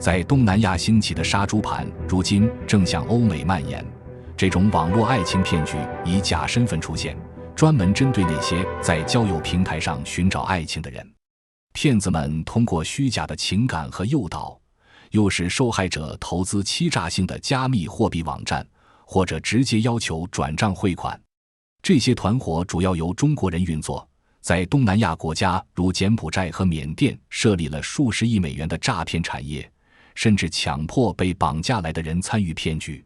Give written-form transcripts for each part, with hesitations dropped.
在东南亚兴起的杀猪盘，如今正向欧美蔓延。这种网络爱情骗局以假身份出现，专门针对那些在交友平台上寻找爱情的人。骗子们通过虚假的情感和诱导，诱使受害者投资欺诈性的加密货币网站，或者直接要求转账汇款。这些团伙主要由中国人运作，在东南亚国家如柬埔寨和缅甸设立了数十亿美元的诈骗产业，甚至强迫被绑架来的人参与骗局。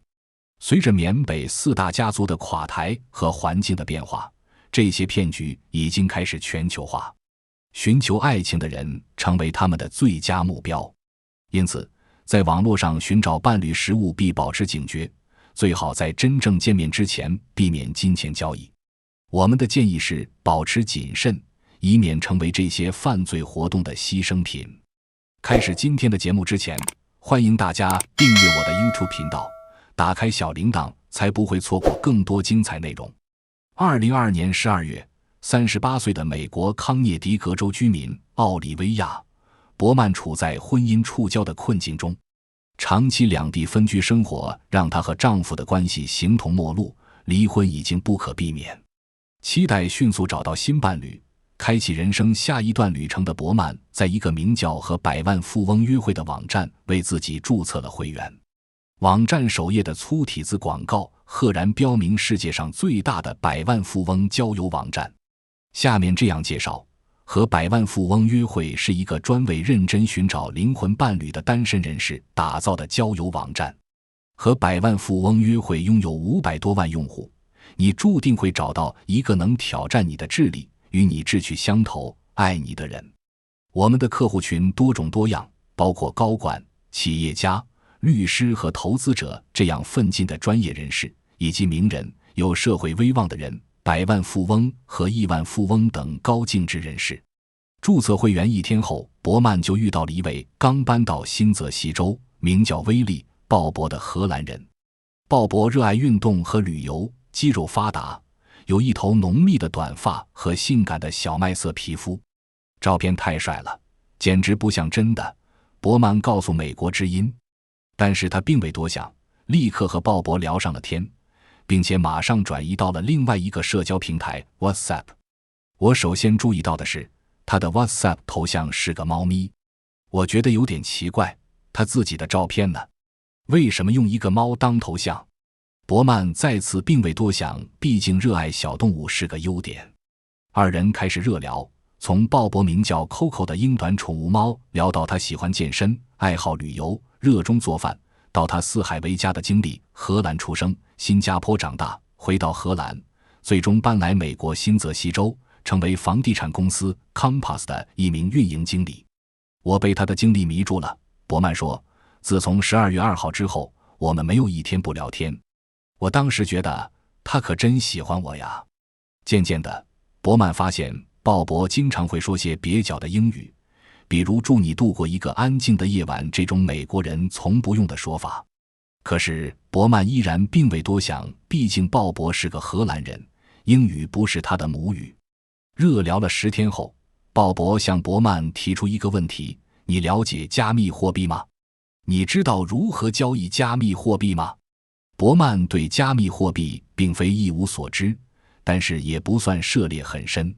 随着缅北4大家族的垮台和环境的变化，这些骗局已经开始全球化。寻求爱情的人成为他们的最佳目标。因此，在网络上寻找伴侣时务必保持警觉，最好在真正见面之前避免金钱交易。我们的建议是保持谨慎，以免成为这些犯罪活动的牺牲品。开始今天的节目之前，欢迎大家订阅我的 YouTube 频道，打开小铃铛，才不会错过更多精彩内容。2022年12月，38岁的美国康涅狄格州居民奥利维亚·伯曼处在婚姻触礁的困境中，长期两地分居生活让她和丈夫的关系形同陌路，离婚已经不可避免。期待迅速找到新伴侣，开启人生下一段旅程的伯曼，在一个名叫和百万富翁约会的网站为自己注册了会员。网站首页的粗体字广告赫然标明世界上最大的百万富翁交友网站。下面这样介绍，和百万富翁约会是一个专为认真寻找灵魂伴侣的单身人士打造的交友网站。和百万富翁约会拥有500多万用户，你注定会找到一个能挑战你的智力、与你志趣相投、爱你的人。我们的客户群多种多样，包括高管、企业家、律师和投资者这样奋进的专业人士，以及名人、有社会威望的人、百万富翁和亿万富翁等高净值人士。注册会员1天后，伯曼就遇到了一位刚搬到新泽西州、名叫威利·鲍勃的荷兰人。鲍勃热爱运动和旅游，肌肉发达，有一头浓密的短发和性感的小麦色皮肤。照片太帅了，简直不像真的，伯曼告诉美国之音。但是他并未多想，立刻和鲍勃聊上了天，并且马上转移到了另外一个社交平台 WhatsApp。 我首先注意到的是，他的 WhatsApp 头像是个猫咪。我觉得有点奇怪，他自己的照片呢？为什么用一个猫当头像？伯曼再次并未多想，毕竟热爱小动物是个优点。二人开始热聊，从鲍勃名叫 Coco 的英短宠物猫聊到他喜欢健身、爱好旅游、热衷做饭，到他四海为家的经历，荷兰出生，新加坡长大，回到荷兰，最终搬来美国新泽西州，成为房地产公司 Compass 的一名运营经理。我被他的经历迷住了，伯曼说，自从12月2号之后，我们没有一天不聊天。我当时觉得他可真喜欢我呀。渐渐的，伯曼发现鲍勃经常会说些蹩脚的英语，比如祝你度过一个安静的夜晚这种美国人从不用的说法。可是伯曼依然并未多想，毕竟鲍勃是个荷兰人，英语不是他的母语。热聊了10天后，鲍勃向伯曼提出一个问题，你了解加密货币吗？你知道如何交易加密货币吗？伯曼对加密货币并非一无所知，但是也不算涉猎很深。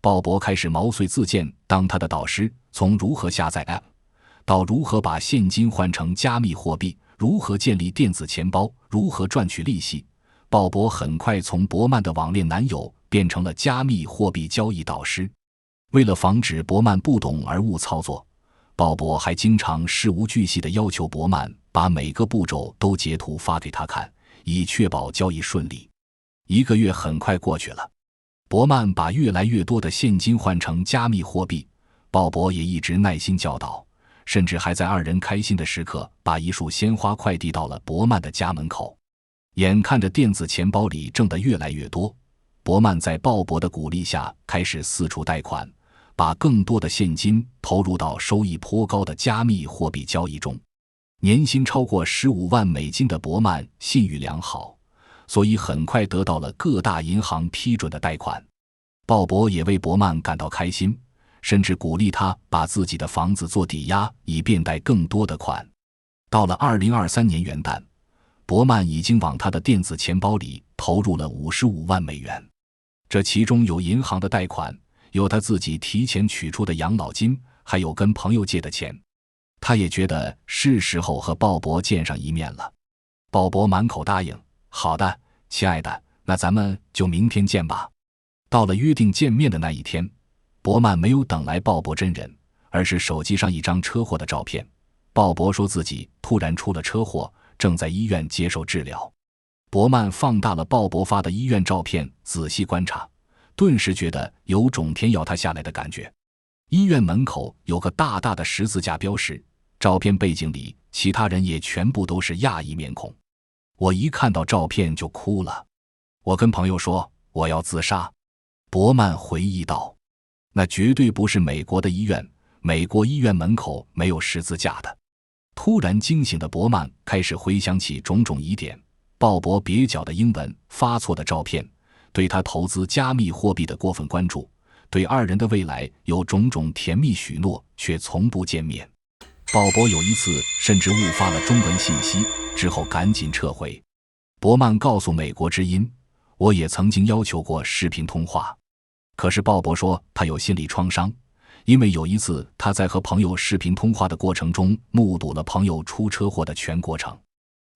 鲍勃开始毛遂自荐当他的导师，从如何下载 App 到如何把现金换成加密货币，如何建立电子钱包，如何赚取利息。鲍勃很快从伯曼的网恋男友变成了加密货币交易导师。为了防止伯曼不懂而误操作，鲍勃还经常事无巨细地要求伯曼把每个步骤都截图发给他看，以确保交易顺利。1个月很快过去了，伯曼把越来越多的现金换成加密货币，鲍勃也一直耐心教导，甚至还在2人开心的时刻把一束鲜花快递到了伯曼的家门口。眼看着电子钱包里挣得越来越多，伯曼在鲍勃的鼓励下开始四处贷款，把更多的现金投入到收益颇高的加密货币交易中。年薪超过15万美金的伯曼信誉良好，所以很快得到了各大银行批准的贷款。鲍勃也为伯曼感到开心，甚至鼓励他把自己的房子做抵押，以便贷更多的款。到了2023年元旦，伯曼已经往他的电子钱包里投入了55万美元，这其中有银行的贷款，有他自己提前取出的养老金，还有跟朋友借的钱。他也觉得是时候和鲍勃见上一面了。鲍勃满口答应，好的，亲爱的，那咱们就明天见吧。到了约定见面的那一天，伯曼没有等来鲍勃真人，而是手机上一张车祸的照片。鲍勃说自己突然出了车祸，正在医院接受治疗。伯曼放大了鲍勃发的医院照片，仔细观察，顿时觉得有种天要他下来的感觉。医院门口有个大大的十字架标识，照片背景里其他人也全部都是亚裔面孔。我一看到照片就哭了，我跟朋友说我要自杀。伯曼回忆道，那绝对不是美国的医院，美国医院门口没有十字架的。突然惊醒的伯曼开始回想起种种疑点，鲍勃蹩脚的英文，发错的照片，对他投资加密货币的过分关注，对二人的未来有种种甜蜜许诺，却从不见面。鲍勃有一次甚至误发了中文信息，之后赶紧撤回。伯曼告诉美国之音，我也曾经要求过视频通话，可是鲍勃说他有心理创伤，因为有一次他在和朋友视频通话的过程中目睹了朋友出车祸的全过程。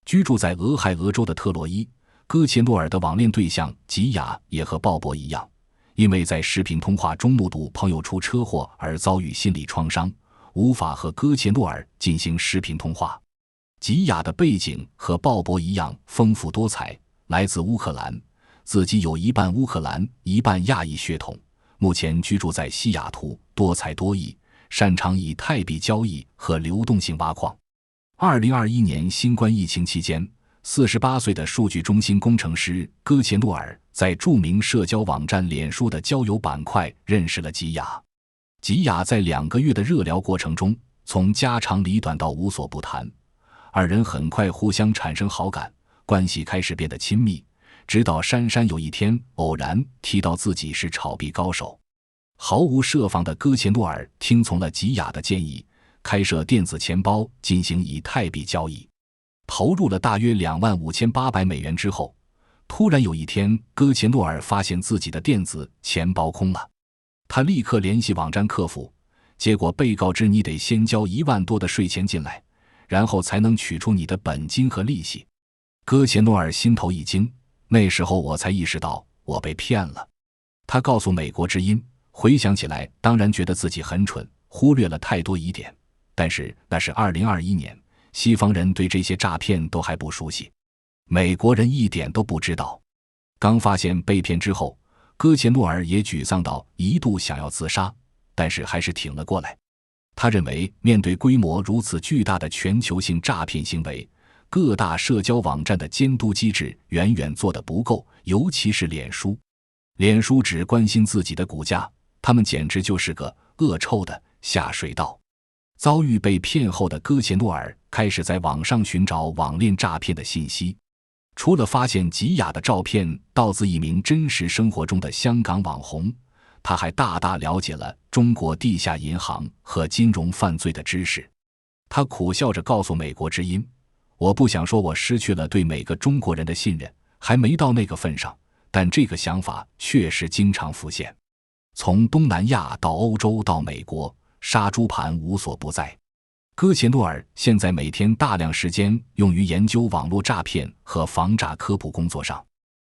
居住在俄亥俄州的特洛伊，戈切诺尔的网恋对象吉雅也和鲍勃一样，因为在视频通话中目睹朋友出车祸而遭遇心理创伤，无法和戈切诺尔进行视频通话。吉雅的背景和鲍勃一样丰富多彩，来自乌克兰，自己有一半乌克兰一半亚裔血统，目前居住在西雅图，多才多艺，擅长以太币交易和流动性挖矿。2021年新冠疫情期间，48岁的数据中心工程师戈切诺尔在著名社交网站脸书的交友板块认识了吉雅。吉雅在2个月的热聊过程中，从家长里短到无所不谈，二人很快互相产生好感，关系开始变得亲密，直到珊珊有一天偶然提到自己是炒币高手。毫无设防的戈切诺尔听从了吉雅的建议，开设电子钱包进行以太币交易。投入了大约25800美元之后，突然有一天戈切诺尔发现自己的电子钱包空了。他立刻联系网站客服，结果被告知你得先交1万多的税钱进来，然后才能取出你的本金和利息。戈切诺尔心头一惊，那时候我才意识到我被骗了。他告诉美国之音，回想起来当然觉得自己很蠢，忽略了太多疑点，但是那是2021年，西方人对这些诈骗都还不熟悉，美国人一点都不知道。刚发现被骗之后，戈切诺尔也沮丧到一度想要自杀，但是还是挺了过来。他认为面对规模如此巨大的全球性诈骗行为，各大社交网站的监督机制远远做得不够，尤其是脸书。脸书只关心自己的股价，他们简直就是个恶臭的下水道。遭遇被骗后的戈切诺尔开始在网上寻找网恋诈骗的信息，除了发现吉雅的照片盗自一名真实生活中的香港网红，他还大大了解了中国地下银行和金融犯罪的知识。他苦笑着告诉美国之音，我不想说我失去了对每个中国人的信任，还没到那个份上，但这个想法确实经常浮现。从东南亚到欧洲到美国，杀猪盘无所不在。戈切诺尔现在每天大量时间用于研究网络诈骗和防诈科普工作上。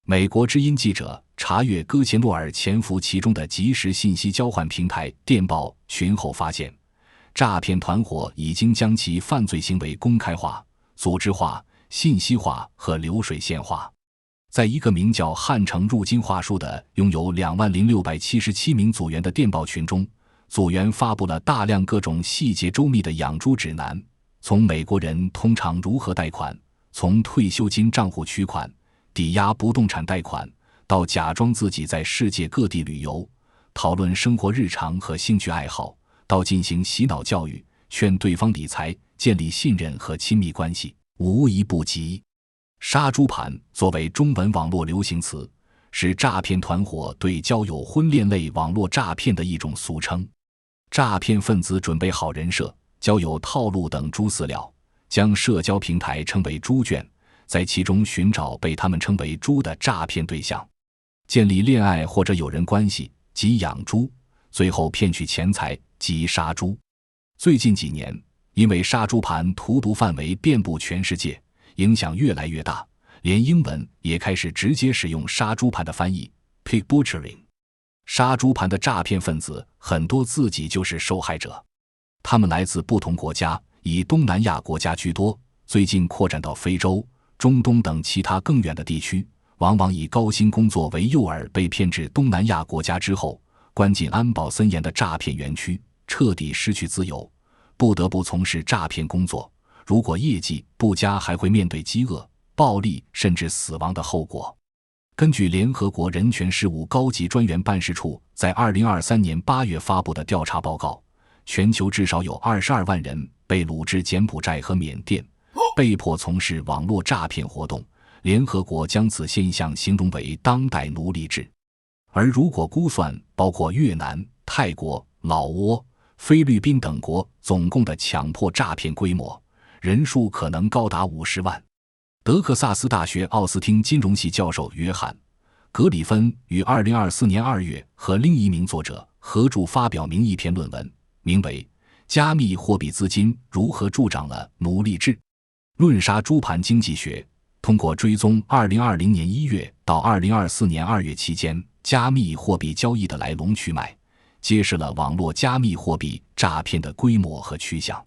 美国之音记者查阅戈切诺尔潜伏其中的即时信息交换平台电报群后发现，诈骗团伙已经将其犯罪行为公开化、组织化、信息化和流水线化。在一个名叫汉城入金话术的拥有20677名组员的电报群中，组员发布了大量各种细节周密的养猪指南，从美国人通常如何贷款，从退休金账户取款、抵押不动产贷款，到假装自己在世界各地旅游，讨论生活日常和兴趣爱好，到进行洗脑教育，劝对方理财，建立信任和亲密关系，无一不及。杀猪盘作为中文网络流行词，是诈骗团伙对交友婚恋类网络诈骗的一种俗称。诈骗分子准备好人设、交友套路等诸饲料，将社交平台称为猪圈，在其中寻找被他们称为猪的诈骗对象，建立恋爱或者友人关系及养猪，最后骗取钱财及杀猪。最近几年，因为杀猪盘荼毒范围遍布全世界，影响越来越大，连英文也开始直接使用杀猪盘的翻译 pig butchering。 杀猪盘的诈骗分子很多自己就是受害者，他们来自不同国家，以东南亚国家居多，最近扩展到非洲、中东等其他更远的地区，往往以高薪工作为诱饵被骗至东南亚国家之后，关进安保森严的诈骗园区，彻底失去自由，不得不从事诈骗工作，如果业绩不佳，还会面对饥饿、暴力甚至死亡的后果。根据联合国人权事务高级专员办事处在2023年8月发布的调查报告，全球至少有22万人被掳至柬埔寨和缅甸，被迫从事网络诈骗活动。联合国将此现象形容为当代奴隶制。而如果估算包括越南、泰国、老挝、菲律宾等国总共的强迫诈骗规模，人数可能高达50万。德克萨斯大学奥斯汀金融系教授约翰·格里芬于2024年2月和另一名作者合著发表一篇论文，名为《加密货币资金如何助长了奴隶制：论杀猪盘经济学》，通过追踪2020年1月到2024年2月期间加密货币交易的来龙去脉，揭示了网络加密货币诈骗的规模和趋向。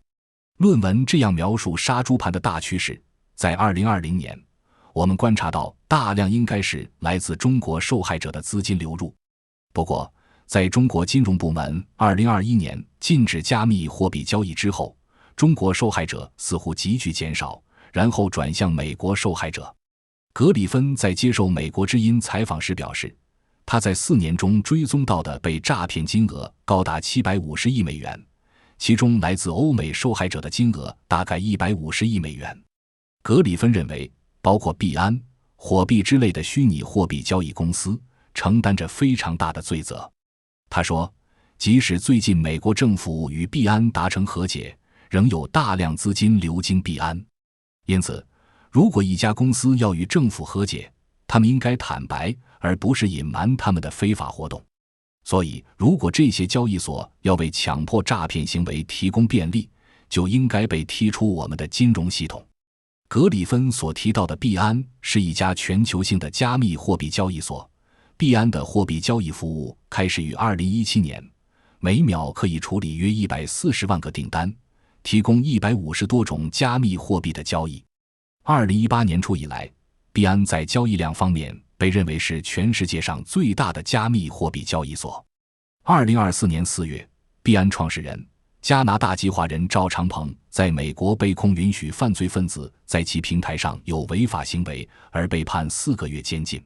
论文这样描述杀猪盘的大趋势：在2020年，我们观察到大量应该是来自中国受害者的资金流入。不过，在中国金融部门2021年禁止加密货币交易之后，中国受害者似乎急剧减少，然后转向美国受害者。格里芬在接受美国之音采访时表示，他在4年中追踪到的被诈骗金额高达750亿美元，其中来自欧美受害者的金额大概150亿美元。格里芬认为，包括币安、火币之类的虚拟货币交易公司承担着非常大的罪责。他说，即使最近美国政府与币安达成和解，仍有大量资金流经币安。因此，如果一家公司要与政府和解，他们应该坦白，而不是隐瞒他们的非法活动。所以，如果这些交易所要为强迫诈骗行为提供便利，就应该被踢出我们的金融系统。格里芬所提到的币安是一家全球性的加密货币交易所，币安的货币交易服务开始于2017年，每秒可以处理约140万个订单，提供150多种加密货币的交易。2018年初以来，币安在交易量方面被认为是全世界上最大的加密货币交易所。2024年4月，币安创始人加拿大籍华人赵长鹏在美国被控允许犯罪分子在其平台上有违法行为而被判4个月监禁。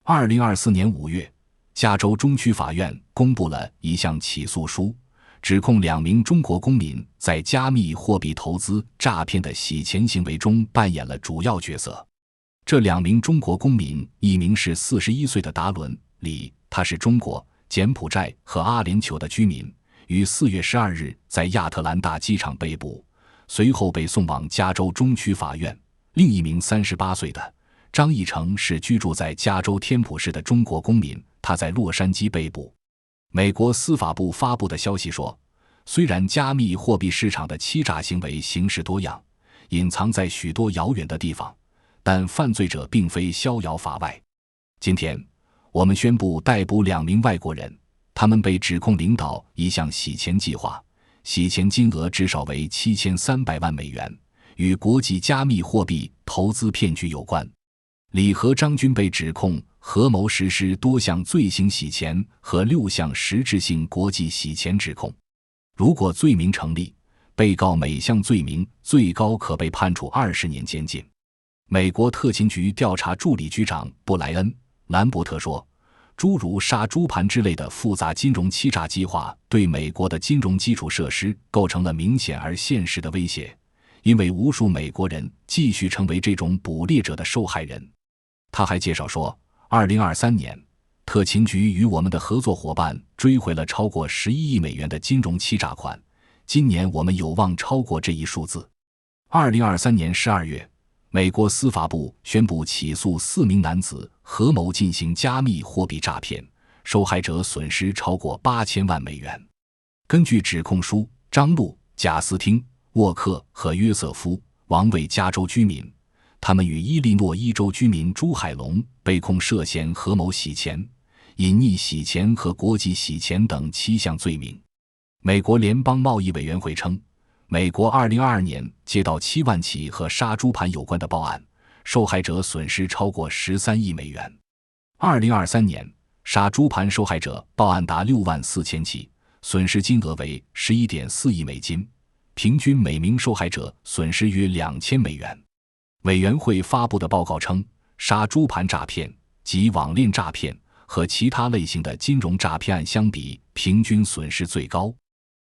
2024年5月，加州中区法院公布了一项起诉书，指控2名中国公民在加密货币投资诈骗的洗钱行为中扮演了主要角色。这2名中国公民，一名是41岁的达伦·李，他是中国、柬埔寨和阿联酋的居民，于4月12日在亚特兰大机场被捕，随后被送往加州中区法院。另一名38岁的张义成是居住在加州天普市的中国公民，他在洛杉矶被捕。美国司法部发布的消息说，虽然加密货币市场的欺诈行为形式多样，隐藏在许多遥远的地方，但犯罪者并非逍遥法外。今天，我们宣布逮捕2名外国人，他们被指控领导一项洗钱计划，洗钱金额至少为7300万美元，与国际加密货币投资骗局有关。李和张军被指控合谋实施多项罪行洗钱和6项实质性国际洗钱指控。如果罪名成立，被告每项罪名最高可被判处20年监禁。美国特勤局调查助理局长布莱恩·兰伯特说，诸如杀猪盘之类的复杂金融欺诈计划对美国的金融基础设施构成了明显而现实的威胁，因为无数美国人继续成为这种捕猎者的受害人。他还介绍说，2023年，特勤局与我们的合作伙伴追回了超过11亿美元的金融欺诈款，今年我们有望超过这一数字。2023年12月，美国司法部宣布起诉4名男子合谋进行加密货币诈骗，受害者损失超过8000万美元。根据指控书，张路、贾斯汀、沃克和约瑟夫·王为加州居民，他们与伊利诺伊州居民朱海龙被控涉嫌合谋洗钱、隐匿洗钱和国际洗钱等7项罪名。美国联邦贸易委员会称，美国2022年接到7万起和杀猪盘有关的报案，受害者损失超过13亿美元。2023年，杀猪盘受害者报案达6万4千起，损失金额为 11.4 亿美金，平均每名受害者损失约2000美元。委员会发布的报告称，杀猪盘诈骗及网链诈骗和其他类型的金融诈骗案相比，平均损失最高。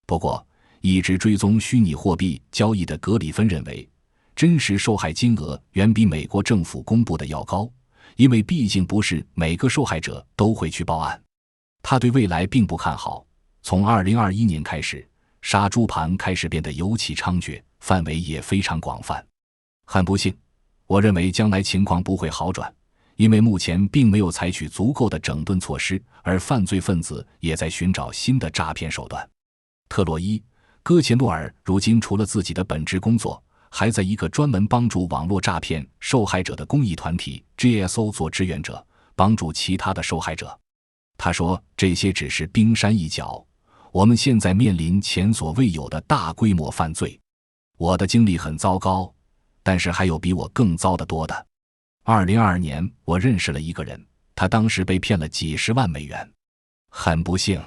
不过，一直追踪虚拟货币交易的格里芬认为，真实受害金额远比美国政府公布的要高，因为毕竟不是每个受害者都会去报案。他对未来并不看好，从2021年开始，杀猪盘开始变得尤其猖獗，范围也非常广泛。很不幸，我认为将来情况不会好转，因为目前并没有采取足够的整顿措施，而犯罪分子也在寻找新的诈骗手段。特洛伊·戈切诺尔如今除了自己的本职工作，还在一个专门帮助网络诈骗受害者的公益团体 GSO 做志愿者，帮助其他的受害者。他说，这些只是冰山一角，我们现在面临前所未有的大规模犯罪。我的经历很糟糕，但是还有比我更糟得多的。2022年，我认识了一个人，他当时被骗了几十万美元。很不幸，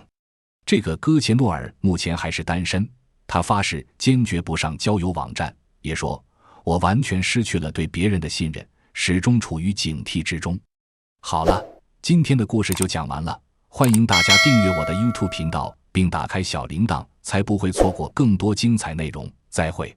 这个戈切诺尔目前还是单身，他发誓坚决不上交友网站，也说，我完全失去了对别人的信任，始终处于警惕之中。好了，今天的故事就讲完了，欢迎大家订阅我的 YouTube 频道，并打开小铃铛，才不会错过更多精彩内容。再会。